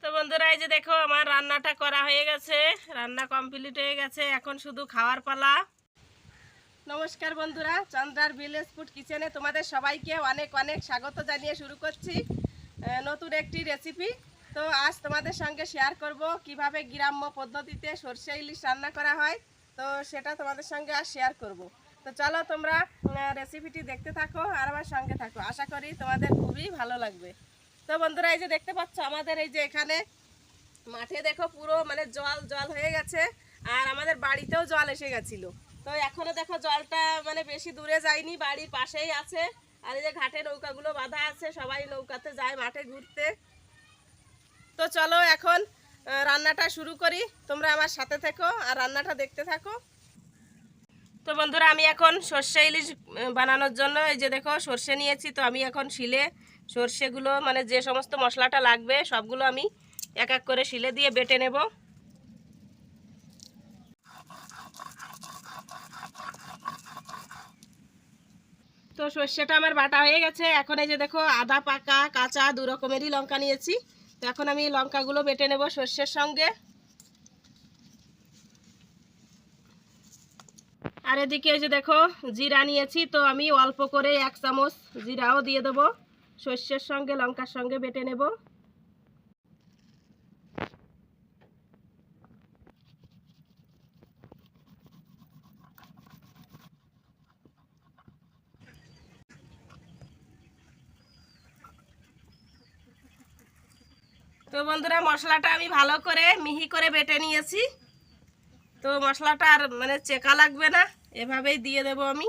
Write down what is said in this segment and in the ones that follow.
তো বন্ধুরা, এই যে দেখো আমার রান্নাটা করা হয়ে গেছে, রান্না কমপ্লিট হয়ে গেছে, এখন শুধু খাওয়ার পালা। নমস্কার বন্ধুরা, চন্দ্রার ভিলেজ ফুড কিচেনে তোমাদের সবাইকে অনেক অনেক স্বাগত জানিয়ে শুরু করছি নতুন একটি রেসিপি। তো আজ তোমাদের সঙ্গে শেয়ার করব কিভাবে গ্রাম্য পদ্ধতিতে সরষে ইলিশ রান্না করা হয়। তো সেটা তোমাদের সঙ্গে আজ শেয়ার করব। তো চলো তোমরা রেসিপিটি দেখতে থাকো আর আমার সঙ্গে থাকো, আশা করি তোমাদের খুবই ভালো লাগবে। তো বন্ধুরা, এই যে দেখতে পাচ্ছ আমাদের এই যে এখানে মাঠে দেখো পুরো মানে জল জল হয়ে গেছে, আর আমাদের বাড়িতেও জল এসে গেছিল। তো এখনো দেখো জলটা মানে বেশি দূরে যায়নি, বাড়ির পাশেই আছে। আর এই যে ঘাটে নৌকাগুলো বাঁধা আছে, সবাই নৌকাতে যায় মাঠে ঘুরতে। তো চলো এখন রান্নাটা শুরু করি, তোমরা আমার সাথে থেকো আর রান্নাটা দেখতে থাকো। তো বন্ধুরা, আমি এখন সর্ষে ইলিশ বানানোর জন্য এই যে দেখো সর্ষে নিয়েছি। তো আমি এখন শিলে সর্ষেগুলো মানে যে সমস্ত মশলাটা লাগবে সবগুলো আমি এক এক করে শিলে দিয়ে বেটে নেব। তো সর্ষেটা আমার বাটা হয়ে গেছে। এখন এই যে দেখো আদা পাকা কাঁচা দু রকমেরই লঙ্কা নিয়েছি। তো এখন আমি লঙ্কাগুলো বেটে নেব সর্ষের সঙ্গে। আর এদিকে এই যে দেখো জিরা নিয়েছি, তো আমি অল্প করে 1 চামচ জিরাও দিয়ে দেবো, সর্ষের সঙ্গে লঙ্কার সঙ্গে বেটে নেব। তো বন্ধুরা, মশলাটা আমি ভালো করে মিহি করে বেটে নিয়েছি। তো মশলাটা আর মানে চেকা লাগবে না, এভাবেই দিয়ে দেব আমি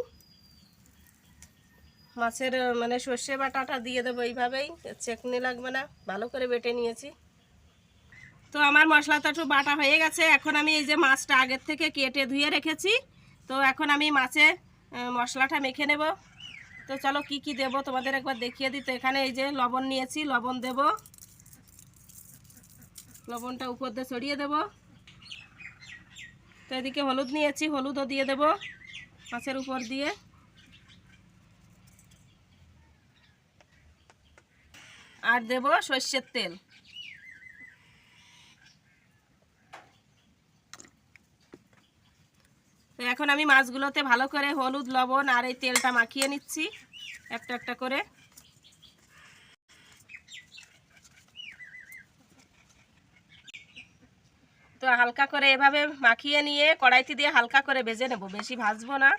মাছের মানে সর্ষে বাটাটা দিয়ে দেবো এইভাবেই, চেকনি লাগবে না, ভালো করে বেটে নিয়েছি। তো আমার মশলাটা একটু বাটা হয়ে গেছে। এখন আমি এই যে মাছটা আগের থেকে কেটে ধুয়ে রেখেছি, তো এখন আমি মাছে মশলাটা মেখে নেব। তো চলো কি কি দেব তোমাদের একবার দেখিয়ে দিই। তো এখানে এই যে লবণ নিয়েছি, লবণ দেব, লবণটা উপর দিয়ে ছড়িয়ে দেব। তো এদিকে হলুদ নিয়েছি, হলুদও দিয়ে দেব মাছের উপর দিয়ে। আর দেব সর্ষের তেল। তো এখন আমি মাছগুলোতে ভালো করে হলুদ লবণ আর এই তেলটা মাখিয়ে নিচ্ছি একটা একটা করে। তো হালকা করে এভাবে মাখিয়ে নিয়ে কড়াইতে দিয়ে হালকা করে ভেজে নেব, বেশি ভাজবো না,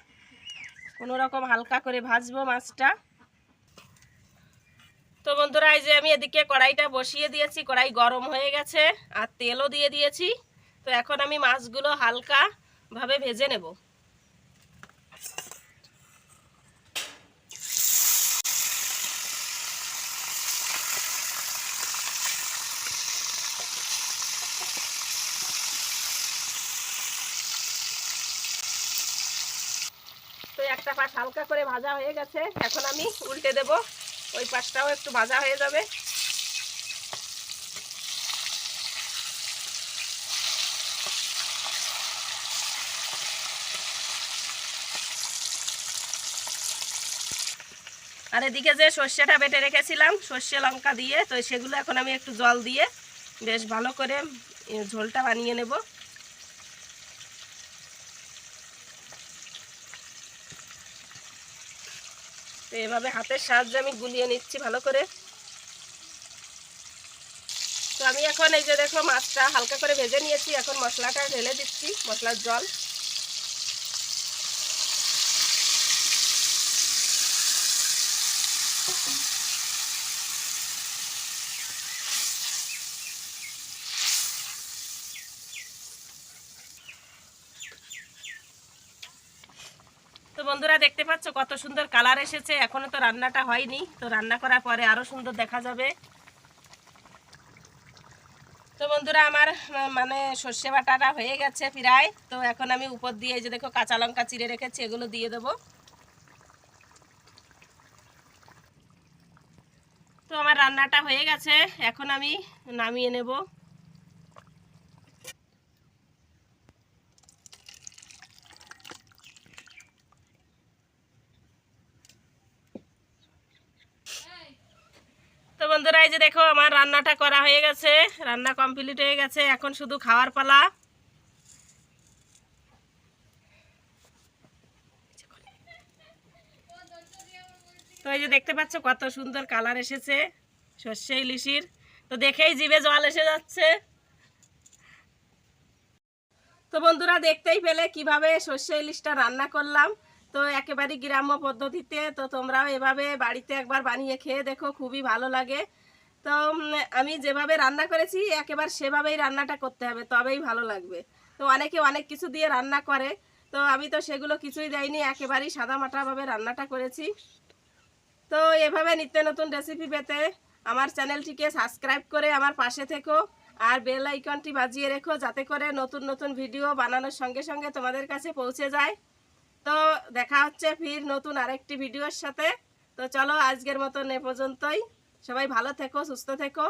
কোনো রকম হালকা করে ভাজবো মাছটা। তো বন্ধুরা, এই যে আমি এদিকে কড়াইটা বসিয়ে দিয়েছি, কড়াই গরম হয়ে গেছে আর তেলও দিয়ে দিয়েছি। তো এখন আমি মাছগুলো হালকা ভাবে ভেজে নেব। তো একটা পাশ হালকা করে ভাজা হয়ে গেছে, এখন আমি উল্টে দেব, ওই পাশটাও একটু ভাজা হয়ে যাবে। আর এদিকে যে সর্ষেটা বেটে রেখেছিলাম সর্ষে লঙ্কা দিয়ে, তো সেগুলো এখন আমি একটু জল দিয়ে বেশ ভালো করে ঝোলটা বানিয়ে নেব। তো এভাবে হাতের সাহায্যে আমি গুলিয়ে নিচ্ছি ভালো করে। তো আমি এখন এই যে দেখো মাছটা হালকা করে ভেজে নিয়েছি, এখন মশলাটা ঢেলে দিচ্ছি, মশলার জল। তো বন্ধুরা, দেখতে পাচ্ছ কত সুন্দর কালার এসেছে, এখনো তো রান্নাটা হয়নি, তো রান্না করার পরে আরো সুন্দর দেখা যাবে। তো বন্ধুরা, আমার মানে সর্ষে বাটাটা হয়ে গেছে প্রায়। তো এখন আমি উপর দিয়ে এই যে দেখো কাঁচা লঙ্কা চিড়ে রেখেছি, এগুলো দিয়ে দেবো। তো আমার রান্নাটা হয়ে গেছে, এখন আমি নামিয়ে নেব। তো বন্ধুরা, এই যে দেখো আমার রান্নাটা করা হয়ে গেছে, রান্না কমপ্লিট হয়ে গেছে, এখন শুধু খাওয়ার পালা। তো এই যে দেখতে পাচ্ছ কত সুন্দর কালার এসেছে সর্ষে ইলিশির, তো দেখেই জিভে জল এসে যাচ্ছে। তো বন্ধুরা, দেখতেই পেলে কিভাবে সর্ষে ইলিশটা রান্না করলাম। তো একেবারে গ্রাম্য পদ্ধতিতে, তো তোমরাও এভাবে বাড়িতে একবার বানিয়ে খেয়ে দেখো, খুবই ভালো লাগে। তো আমি যেভাবে রান্না করেছি একেবারে সেভাবেই রান্নাটা করতে হবে, তবেই ভালো লাগবে। তো অনেকে অনেক কিছু দিয়ে রান্না করে, তো আমি তো সেগুলো কিছুই দেয়নি, একেবারেই সাদামাটাভাবে রান্নাটা করেছি। তো এভাবে নিত্য নতুন রেসিপি পেতে আমার চ্যানেলটিকে সাবস্ক্রাইব করে আমার পাশে থেকো, আর বেল আইকনটি বাজিয়ে রেখো, যাতে করে নতুন নতুন ভিডিও বানানোর সঙ্গে সঙ্গে তোমাদের কাছে পৌঁছে যায়। তো দেখা হচ্ছে ফির নতুন আরেকটি ভিডিওর সাথে। তো চলো আজকের মতন এ পর্যন্তই। সবাই ভালো থেকো, সুস্থ থেকো।